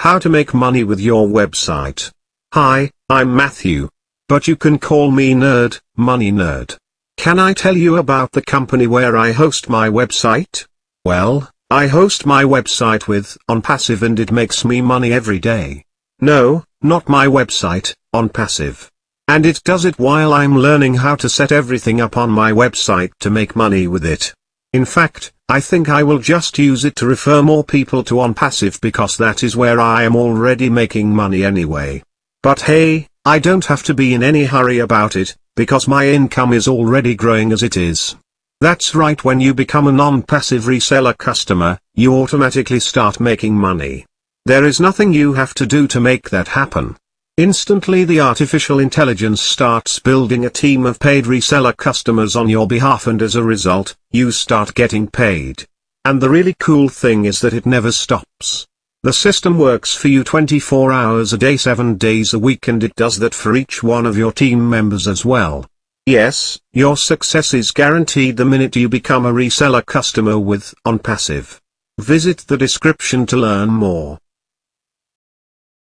How to make money with your website. Hi, I'm Matthew. But you can call me Nerd, Money Nerd. Can I tell you about the company where I host my website? Well, I host my website with ONPASSIVE and it makes me money every day. No, not my website, ONPASSIVE. And it does it while I'm learning how to set everything up on my website to make money with it. In fact, I think I will just use it to refer more people to ONPASSIVE because that is where I am already making money anyway. But hey, I don't have to be in any hurry about it, because my income is already growing as it is. That's right, when you become a non-passive reseller customer, you automatically start making money. There is nothing you have to do to make that happen. Instantly the artificial intelligence starts building a team of paid reseller customers on your behalf, and as a result, you start getting paid. And the really cool thing is that it never stops. The system works for you 24 hours a day 7 days a week, and it does that for each one of your team members as well. Yes, your success is guaranteed the minute you become a reseller customer with ONPASSIVE. Visit the description to learn more.